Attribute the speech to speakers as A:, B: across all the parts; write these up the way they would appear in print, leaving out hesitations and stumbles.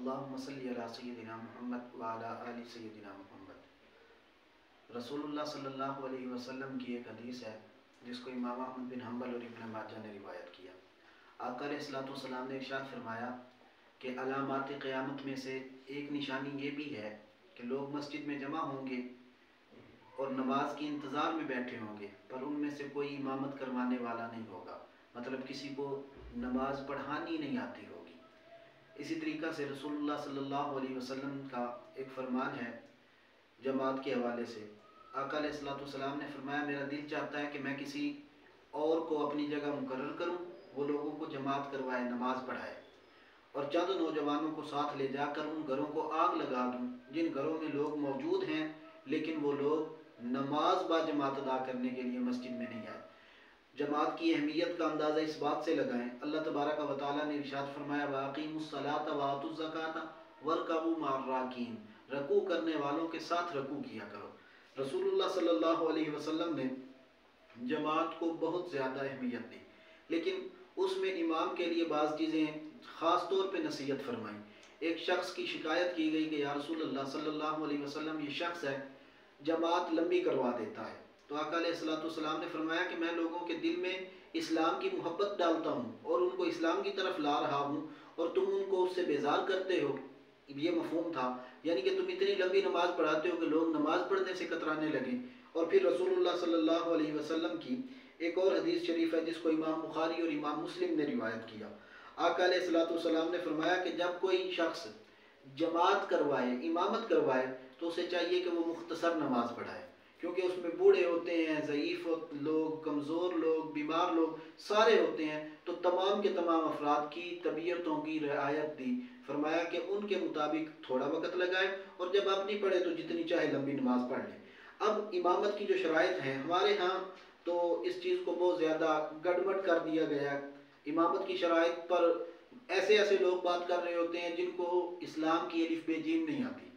A: अल्लाहुम्मा सल्ली अला सय्यिदिना मुहम्मद व अला आलि सय्यिदिना मुहम्मद। रसूलुल्लाह सल्लल्लाहु अलैहि वसल्लम की एक हदीस है जिसको इमाम अहमद बिन हम्बल और इब्न माजा ने रिवायत किया। आका अलैहिस्सलातु वस्सलाम ने इरशाद फरमाया कि अलामात क़यामत में से एक निशानी ये भी है कि लोग मस्जिद में जमा होंगे और नमाज के इंतज़ार में बैठे होंगे, पर उनमें से कोई इमामत करवाने वाला नहीं होगा, मतलब किसी को नमाज पढ़ानी नहीं आती होगी। इसी तरीक़ा से रसूलुल्लाह सल्लल्लाहु अलैहि वसल्लम का एक फरमान है जमात के हवाले से। आका अलैहिस्सलातु वस्सलाम ने फरमाया, मेरा दिल चाहता है कि मैं किसी और को अपनी जगह मुकर्रर करूं, वो लोगों को जमात करवाए, नमाज पढ़ाए, और चंद नौजवानों को साथ ले जाकर उन घरों को आग लगा दूं जिन घरों में लोग मौजूद हैं लेकिन वो लोग नमाज बाजमात अदा करने के लिए मस्जिद में नहीं आए। जमात की अहमियत का अंदाज़ा इस बात से लगाएं, अल्लाह तबारक व तआला ने इरशाद फरमाया, वाक़ीमुस्सलाता व आतुज़ ज़काता वरकऊ मअर राकीन, रकू करने वालों के साथ रकू किया करो। रसूलुल्लाह सल्लल्लाहु अलैहि वसल्लम ने जमात को बहुत ज़्यादा अहमियत दी, लेकिन उसमें इमाम के लिए बाज़ चीज़ें ख़ास तौर पे नसीहत फरमाई। एक शख्स की शिकायत की गई कि या रसूलल्लाह सल्लल्लाहु अलैहि वसल्लम, ये शख्स है जमात लंबी करवा देता है। तो आका अलैहिस्सलातु वस्सलाम ने फरमाया कि मैं लोगों के दिल में इस्लाम की मोहब्बत डालता हूँ और उनको इस्लाम की तरफ ला रहा हूँ, और तुम उनको उससे बेजार करते हो। ये मफहूम था, यानी कि तुम इतनी लंबी नमाज पढ़ाते हो कि लोग नमाज पढ़ने से कतराने लगे। और फिर रसूलुल्लाह सल्लल्लाहु अलैहि वसल्लम की एक और हदीस शरीफ है जिसको इमाम बुखारी और इमाम मुस्लिम ने रिवायत किया। आका अलैहिस्सलातु वस्सलाम ने फरमाया कि जब कोई शख्स जमात करवाए, इमामत करवाए, तो उसे चाहिए कि वो मुख्तसर नमाज पढ़ाए, क्योंकि उसमें बूढ़े होते हैं, ज़ईफ़ लोग, कमज़ोर लोग, बीमार लोग सारे होते हैं। तो तमाम के तमाम अफराद की तबीयतों की रिआयत दी, फरमाया कि उनके मुताबिक थोड़ा वक़्त लगाए और जब अपनी पढ़े तो जितनी चाहे लंबी नमाज पढ़ ले। अब इमामत की जो शराइत हैं हमारे यहाँ, तो इस चीज़ को बहुत ज़्यादा गड़बड़ कर दिया गया। इमामत की शराइत पर ऐसे ऐसे लोग बात कर रहे होते हैं जिनको इस्लाम की अलिफ बे जीम नहीं आती।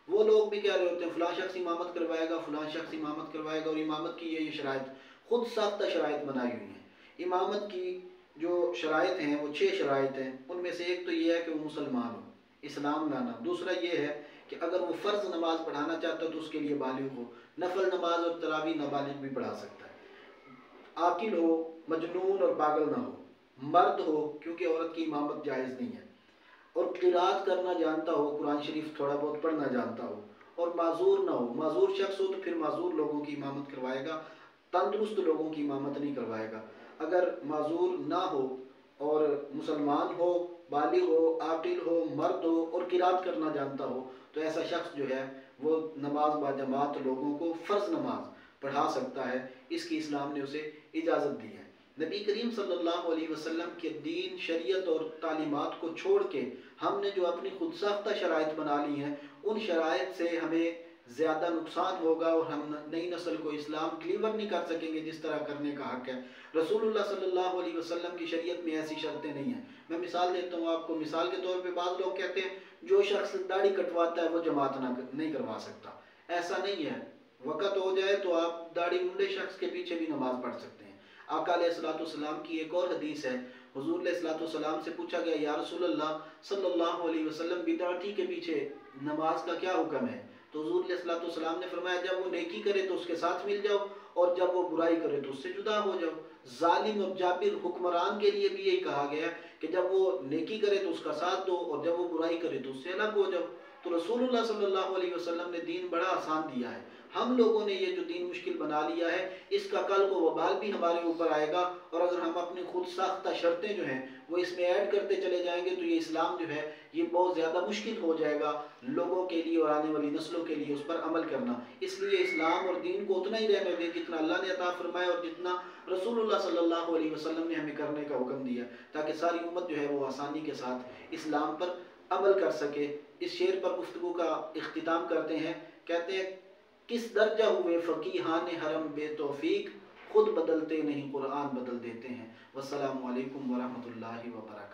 A: वो लोग भी कह रहे होते हैं फ़लाँ शख्स इमामत करवाएगा, फ़लाँ शख्स इमामत करवाएगा, और इमामत की ये शराइत खुद साख्ता शराइत बनाई हुई हैं। इमामत की जो शराइत हैं वो 6 शराइत हैं। उनमें से एक तो ये है कि वो मुसलमान हो, इस्लाम लाना। दूसरा ये है कि अगर वो फ़र्ज़ नमाज पढ़ाना चाहता है तो उसके लिए बालिग हो, नफल नमाज और तरावी नाबालिग भी पढ़ा सकता है, आकिल हो, मजनून और पागल ना हो, मर्द हो, क्योंकि औरत की इमामत जायज़ नहीं है, और क़िरात करना जानता हो, कुरान शरीफ थोड़ा बहुत पढ़ना जानता हो, और माजूर ना हो। माजूर शख्स हो तो फिर माजूर लोगों की इमामत करवाएगा, तंदुरुस्त लोगों की इमामत नहीं करवाएगा। अगर माजूर ना हो और मुसलमान हो, बालिग हो, आकिल हो, मर्द हो और क़िरात करना जानता हो, तो ऐसा शख्स जो है वो नमाज बाजमात लोगों को फ़र्ज़ नमाज पढ़ा सकता है। इसकी इस्लाम ने उसे इजाज़त दी है। नबी करीम सल्लल्लाहु अलैहि वसल्लम के दीन, शरीयत और तालीमात को छोड़ के हमने जो अपनी खुद साख्ता शराइत बना ली हैं, उन शराइत से हमें ज़्यादा नुकसान होगा और हम नई नस्ल को इस्लाम डिलीवर नहीं कर सकेंगे जिस तरह करने का हक़ है। रसूलुल्लाह सल्लल्लाहु अलैहि वसल्लम की शरीयत में ऐसी शर्तें नहीं हैं। मैं मिसाल देता हूँ आपको। मिसाल के तौर पे बाज़ लोग कहते हैं जो शख्स दाढ़ी कटवाता है वो जमात नहीं करवा सकता। ऐसा नहीं है। वक़्त हो जाए तो आप दाढ़ी मुंडे शख्स के पीछे भी नमाज पढ़ सकते हैं। आका अलैहिस्सलातु वस्सलाम की एक और हदीस है, हुज़ूर अलैहिस्सलातु वस्सलाम से पूछा गया, या रसूलल्लाह सल्लल्लाहु अलैहि वसल्लम, बिदअती के पीछे नमाज का क्या हुक्म है? तो हुज़ूर अलैहिस्सलातु वस्सलाम ने फरमाया, जब वो नेकी करे तो उसके साथ मिल जाओ, और जब वो बुराई करे तो उससे जुदा हो जाओ। जालिम और जाबिर हुक्मरान के लिए भी यही कहा गया कि जब वो नेकी करे तो उसका साथ दो, और जब वो बुराई करे तो उससे अलग हो जाओ। तो रसूलुल्लाह सल्लल्लाहु अलैहि वसल्लम ने दीन बड़ा आसान दिया है। हम लोगों ने ये जो दीन मुश्किल बना लिया है, इसका कल को वबाल भी हमारे ऊपर आएगा। और अगर हम अपनी खुद साख्ता शर्तें जो हैं वो इसमें ऐड करते चले जाएंगे तो ये इस्लाम जो है ये बहुत ज़्यादा मुश्किल हो जाएगा लोगों के लिए और आने वाली नस्लों के लिए उस पर अमल करना। इसलिए इस्लाम और दीन को उतना ही रहने दें जितना अल्लाह ने अता फरमाया और जितना रसूलुल्लाह सल्लल्लाहु अलैहि वसल्लम ने हमें करने का हुक्म दिया, ताकि सारी उम्मत जो है वो आसानी के साथ इस्लाम पर अमल कर सके। इस शेर पर गुफ्तगू का इख्तिताम करते हैं। कहते हैं, किस दर्जा हुए फ़कीहान हरम बेतौफीक, खुद बदलते नहीं कुरान बदल देते हैं। वस्सलामु अलैकुम वरहमतुल्लाहि वबरकातुहू।